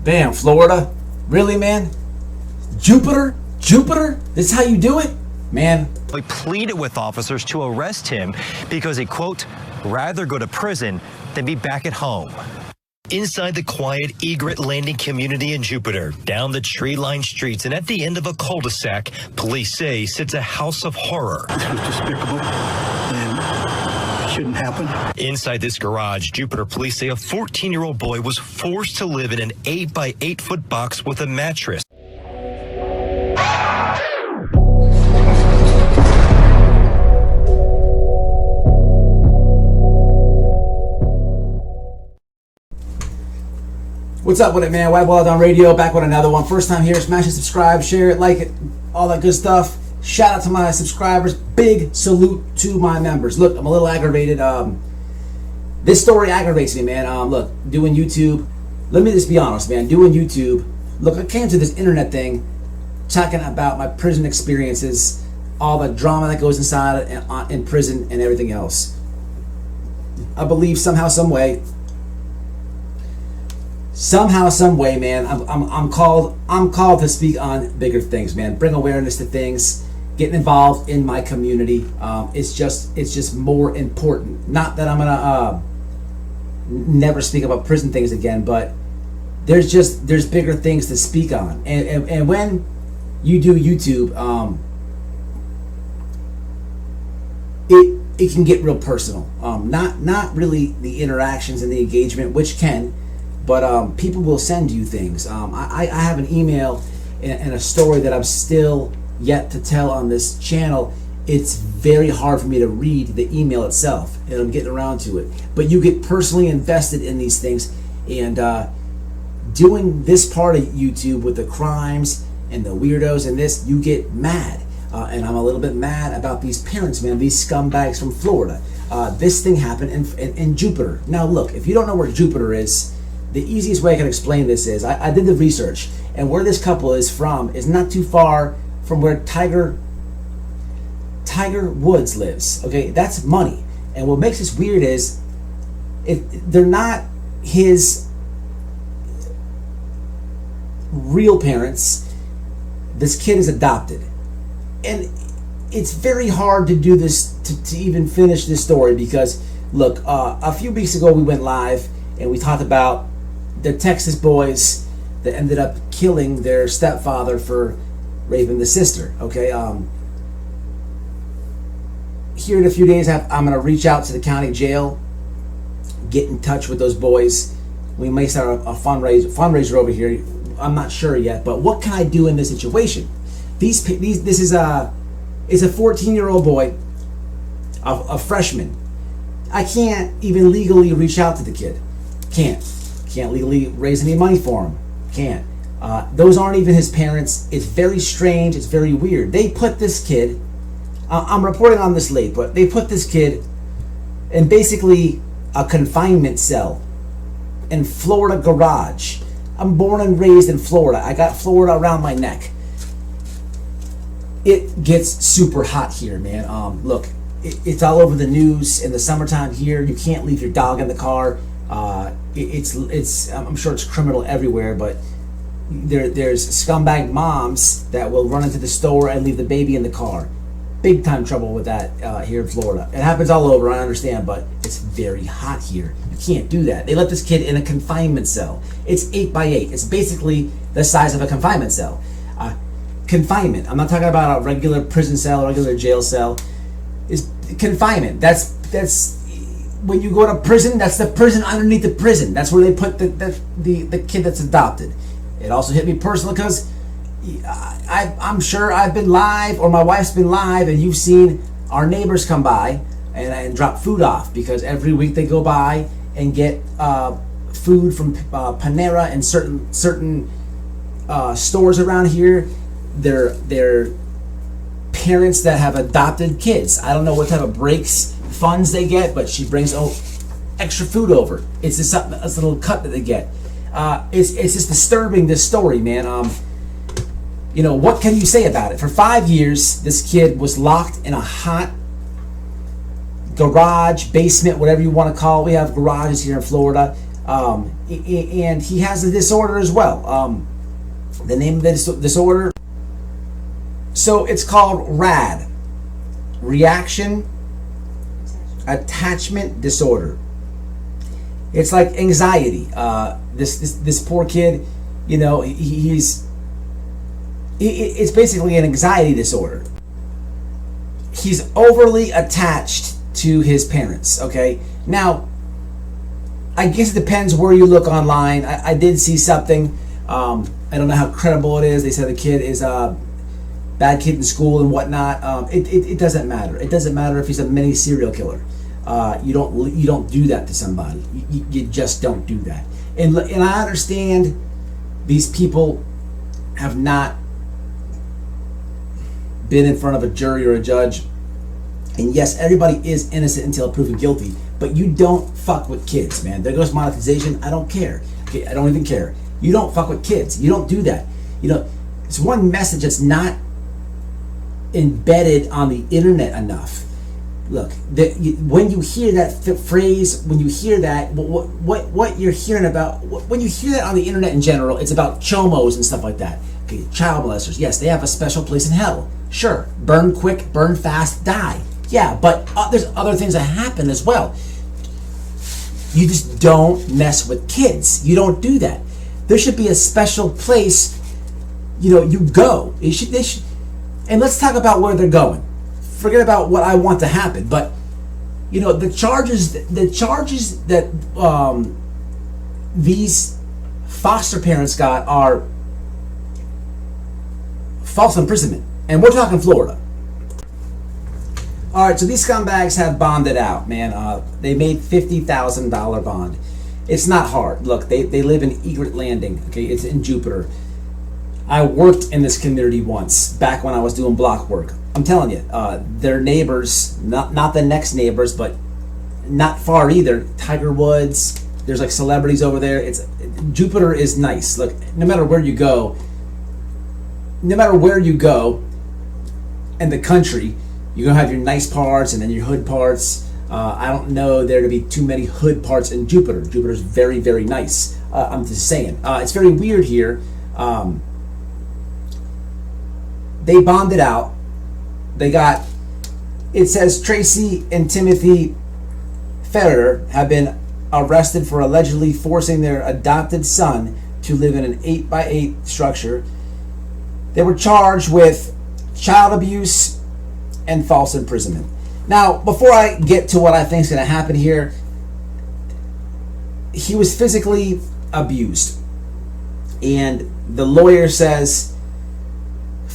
Bam, Florida. Really, man? Jupiter? This is how you do it? Man. He pleaded with officers to arrest him because he, quote, rather go to prison than be back at home. Inside the quiet egret landing community in Jupiter, down the tree-lined streets and at the end of a cul-de-sac, police say sits a house of horror. This was despicable and it shouldn't happen. Inside this garage, Jupiter police say a 14-year-old boy was forced to live in an 8-by-8-foot box with a mattress. What's up with it, man? White Wallet on radio, back with another one. First time here, smash it, subscribe, share it, like it, all that good stuff. Shout out to my subscribers. Big salute to my members. Look, I'm a little aggravated. This story aggravates me, man. Look, doing YouTube. Let me just be honest, man. Doing YouTube. Look, I came to this internet thing talking about my prison experiences, all the drama that goes inside in prison and everything else. I believe somehow, some way, man, I'm called to speak on bigger things, man. Bring awareness to things, getting involved in my community. It's just more important. Not that I'm gonna never speak about prison things again, but there's bigger things to speak on. And when you do YouTube, it can get real personal. Not really the interactions and the engagement, which can. But people will send you things. I have an email and a story that I'm still yet to tell on this channel. It's very hard for me to read the email itself, and I'm getting around to it. But you get personally invested in these things, and doing this part of YouTube with the crimes and the weirdos and this, you get mad. And I'm a little bit mad about these parents, man, these scumbags from Florida. This thing happened in Jupiter. Now look, if you don't know where Jupiter is, the easiest way I can explain this is, I did the research, and where this couple is from is not too far from where Tiger Woods lives. Okay, that's money. And what makes this weird is, if they're not his real parents, this kid is adopted. And it's very hard to do this, to even finish this story, because look, a few weeks ago we went live and we talked about the Texas boys that ended up killing their stepfather for raping the sister. Okay, here in a few days, I'm going to reach out to the county jail, get in touch with those boys. We may start a fundraiser over here. I'm not sure yet, but what can I do in this situation? This is a 14-year-old boy, a freshman. I can't even legally reach out to the kid. Can't legally raise any money for him. Can't. Those aren't even his parents. It's very strange. It's very weird. They put this kid, I'm reporting on this late, but they put this kid in basically a confinement cell in Florida garage. I'm born and raised in Florida. I got Florida around my neck. It gets super hot here, man. Look, it's all over the news in the summertime here. You can't leave your dog in the car. I'm sure it's criminal everywhere, but there's scumbag moms that will run into the store and leave the baby in the car. Big time trouble with that here in Florida. It happens all over, I understand, but it's very hot here. You can't do that. They let this kid in a confinement cell. It's 8x8. It's basically the size of a confinement cell. Confinement. I'm not talking about a regular prison cell, a regular jail cell. Is confinement. That's when you go to prison. That's the prison underneath the prison. That's where they put the kid that's adopted. It also hit me personally because I'm sure I've been live, or my wife's been live, and you've seen our neighbors come by and drop food off, because every week they go by and get food from Panera and certain stores around here. They're parents that have adopted kids. I don't know what type of breaks funds they get, but she brings extra food over. It's just a little cut that they get. It's just disturbing, this story, man. What can you say about it? For 5 years, this kid was locked in a hot garage, basement, whatever you want to call it. We have garages here in Florida. And he has a disorder as well. The name of the disorder, so it's called RAD, Reaction Attachment Disorder. It's like anxiety. This poor kid, you know, it's basically an anxiety disorder. He's overly attached to his parents. Okay, now I guess it depends where you look online. I did see something. I don't know how credible it is. They said the kid is a bad kid in school and whatnot. It doesn't matter. It doesn't matter if he's a mini serial killer. You don't do that to somebody. You just don't do that. And I understand these people have not been in front of a jury or a judge. And yes, everybody is innocent until proven guilty. But you don't fuck with kids, man. There goes monetization. I don't care. Okay, I don't even care. You don't fuck with kids. You don't do that. You know, it's one message that's not embedded on the internet enough. Look, when you hear that phrase, when you hear that, what you're hearing about, when you hear that on the internet in general, it's about chomos and stuff like that. Okay, child molesters. Yes, they have a special place in hell. Sure, burn quick, burn fast, die. Yeah, but there's other things that happen as well. You just don't mess with kids. You don't do that. There should be a special place, you know, you go. They should, and let's talk about where they're going. Forget about what I want to happen, but you know, the charges that these foster parents got are false imprisonment, and we're talking Florida. All right, so these scumbags have bonded out, man. They made $50,000 bond. It's not hard. Look, they live in Egret Landing. Okay, it's in Jupiter. I worked in this community once, back when I was doing block work. I'm telling you, their neighbors, not the next neighbors, but not far either. Tiger Woods. There's like celebrities over there. Jupiter is nice. Look, no matter where you go in the country, you're gonna have your nice parts and then your hood parts. I don't know there to be too many hood parts in Jupiter. Jupiter's very, very nice. I'm just saying. It's very weird here. They bonded out. It says Tracy and Timothy Ferrer have been arrested for allegedly forcing their adopted son to live in an 8x8 structure. They were charged with child abuse and false imprisonment. Now, before I get to what I think is going to happen here, he was physically abused. And the lawyer says,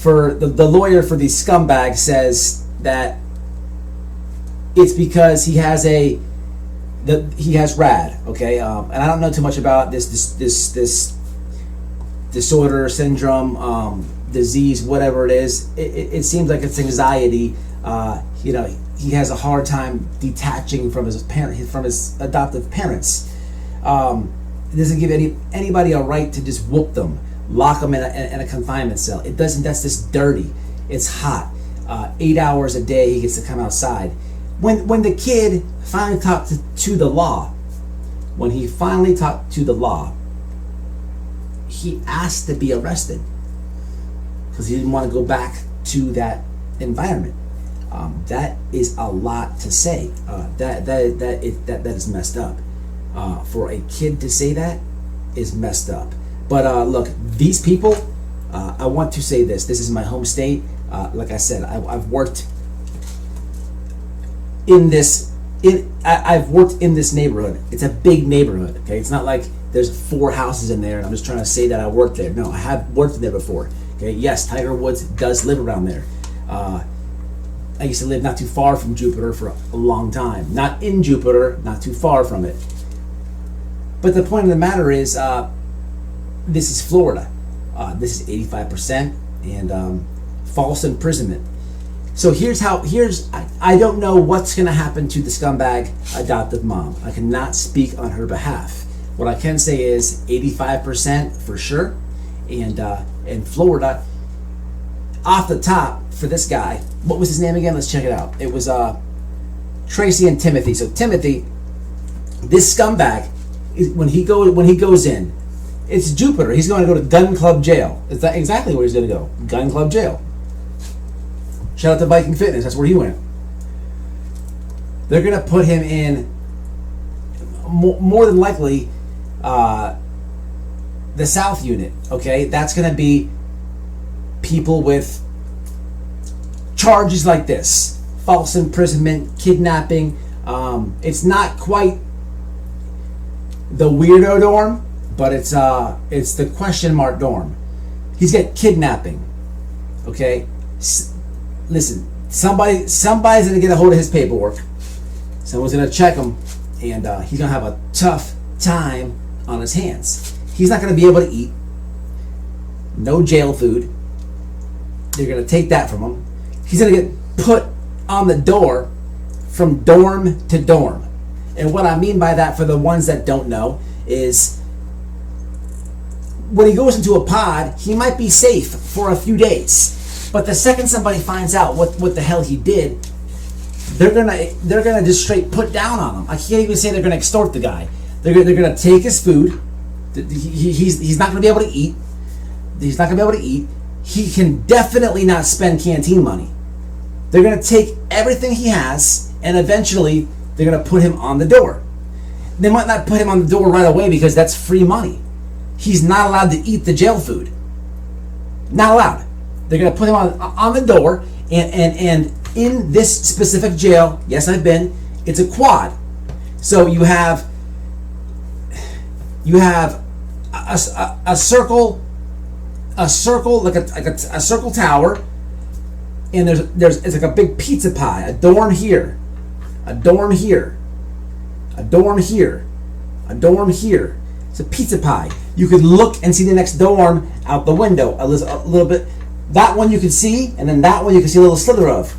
the lawyer for these scumbags says that it's because he has RAD, okay? And I don't know too much about this disorder, syndrome, disease, whatever it is. It seems like it's anxiety. You know, he has a hard time detaching from his adoptive parents. It doesn't give anybody a right to just whoop them, lock them in a confinement cell. It doesn't. That's just dirty. It's hot. 8 hours a day he gets to come outside. When the kid finally talked to the law, he asked to be arrested because he didn't want to go back to that environment. That is a lot to say. That is messed up. For a kid to say that is messed up. But look, these people, I want to say this. This is my home state. Like I said, I've worked in this. I've worked in this neighborhood. It's a big neighborhood. Okay, it's not like there's 4 houses in there, and I'm just trying to say that I worked there. No, I have worked there before. Okay, yes, Tiger Woods does live around there. I used to live not too far from Jupiter for a long time. Not in Jupiter, not too far from it. But the point of the matter is, this is Florida. This is 85% and false imprisonment. So I don't know what's going to happen to the scumbag adoptive mom. I cannot speak on her behalf. What I can say is 85% for sure. And in Florida, off the top for this guy, what was his name again? Let's check it out. It was Tracy and Timothy. So Timothy, this scumbag, when he goes in, it's Jupiter. He's going to go to gun club jail. Is that exactly where he's going to go? Gun club jail. Shout out to Viking Fitness. That's where he went. They're going to put him in, more than likely, the South unit. Okay, that's going to be people with charges like this: false imprisonment, kidnapping. It's not quite the weirdo dorm, but it's the question mark dorm. He's got kidnapping. Okay, listen, somebody's gonna get a hold of his paperwork. Someone's gonna check him, and he's gonna have a tough time on his hands. He's not gonna be able to eat. No jail food. They're gonna take that from him. He's gonna get put on the door from dorm to dorm. And what I mean by that, for the ones that don't know, is when he goes into a pod, he might be safe for a few days. But the second somebody finds out what the hell he did, they're gonna just straight put down on him. I can't even say they're gonna extort the guy. They're gonna take his food. He's not gonna be able to eat. He's not gonna be able to eat. He can definitely not spend canteen money. They're gonna take everything he has, and eventually they're gonna put him on the door. They might not put him on the door right away because that's free money. He's not allowed to eat the jail food. Not allowed. They're gonna put him on the door, and in this specific jail, yes, I've been. It's a quad. So you have a circle like a circle tower, and it's like a big pizza pie. A dorm here, a dorm here, a dorm here, a dorm here. It's a pizza pie. You could look and see the next dorm out the window a little bit. That one you can see, and then that one you can see a little slither of.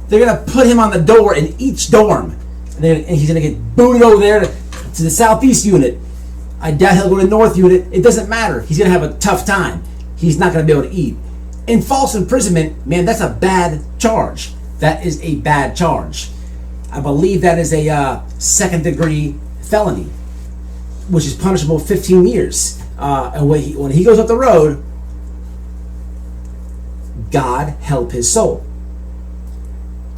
They're gonna put him on the door in each dorm, and he's gonna get booted over there to the southeast unit. I doubt he'll go to north unit. It doesn't matter. He's gonna have a tough time. He's not gonna be able to eat. In false imprisonment, man, that's a bad charge. That is a bad charge. I believe that is a second-degree felony, which is punishable 15 years. And when he goes up the road, God help his soul.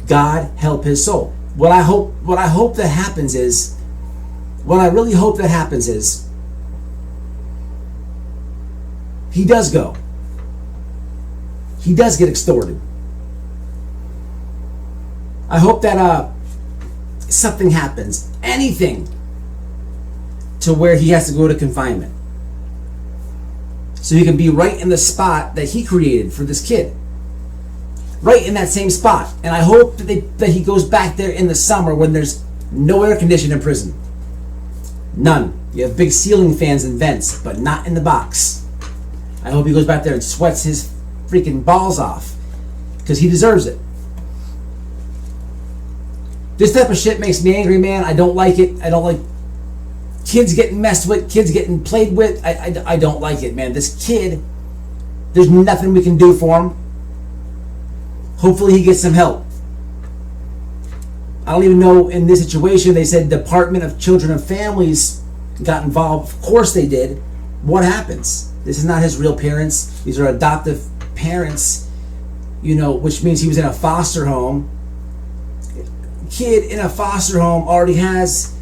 God help his soul. What I hope that happens is, what I really hope that happens is, he does go. He does get extorted. I hope that something happens, anything, to where he has to go to confinement, so he can be right in the spot that he created for this kid. Right in that same spot. And I hope that he goes back there in the summer when there's no air conditioning in prison. None. You have big ceiling fans and vents, but not in the box. I hope he goes back there and sweats his freaking balls off, because he deserves it. This type of shit makes me angry, man. I don't like it. I don't like kids getting messed with, kids getting played with. I don't like it, man. This kid, there's nothing we can do for him. Hopefully he gets some help. I don't even know, in this situation, they said Department of Children and Families got involved. Of course they did. What happens? This is not his real parents. These are adoptive parents, which means he was in a foster home. Kid in a foster home already has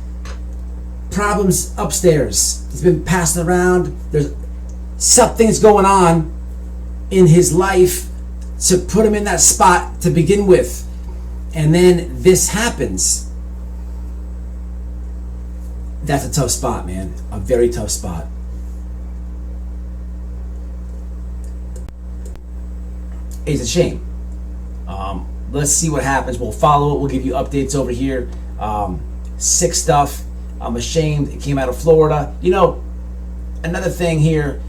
problems upstairs. He's been passed around. There's something's going on in his life to put him in that spot to begin with, and then this happens. That's a tough spot, man. A very tough spot. It's a shame. Let's see what happens. We'll follow it. We'll give you updates over here. Sick stuff. I'm ashamed it came out of Florida. Another thing here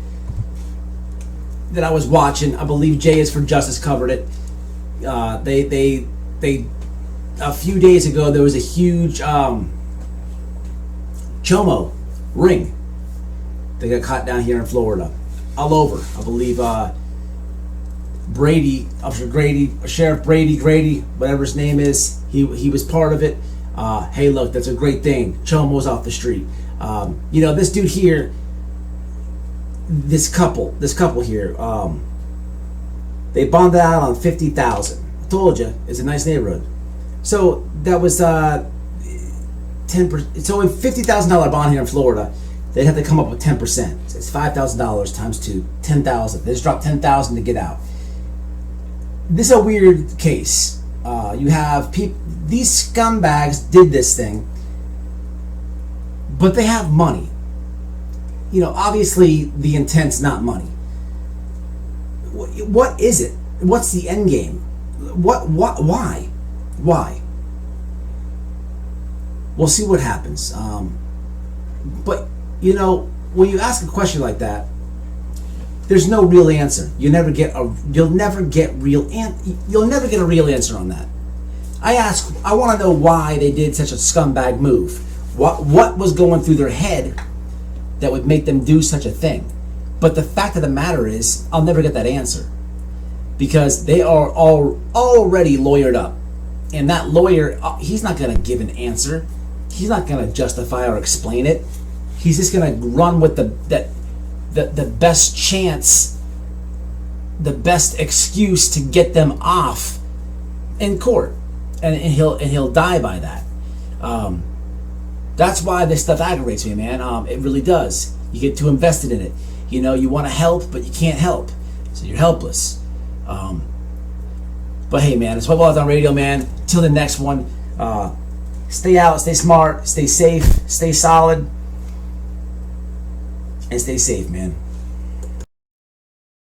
that I was watching, I believe Jay is for Justice covered it. They a few days ago, there was a huge chomo ring that got caught down here in Florida, all over. I believe Brady, Officer Grady, Sheriff Grady, whatever his name is, he was part of it. Hey, look, that's a great thing. Chomo's off the street. This dude here, this couple here, they bonded out on $50,000. I told you, it's a nice neighborhood. So that was 10%. So a $50,000 bond here in Florida, they'd have to come up with 10%. So it's $5,000 times 2, $10,000. They just dropped $10,000 to get out. This is a weird case. You have these scumbags did this thing, but they have money. Obviously the intent's not money. What is it? What's the end game? Why? We'll see what happens. But when you ask a question like that, there's no real answer. You'll never get a real answer on that. I want to know why they did such a scumbag move. What was going through their head that would make them do such a thing? But the fact of the matter is, I'll never get that answer, because they are already lawyered up, and that lawyer, he's not going to give an answer. He's not going to justify or explain it. He's just going to run with the best chance, the best excuse to get them off in court, and he'll die by that. That's why this stuff aggravates me, man. It really does. You get too invested in it. You want to help, but you can't help, so you're helpless. But hey, man, it's White Boy on radio, man. Till the next one. Stay out, stay smart, stay safe, stay solid, and stay safe, man.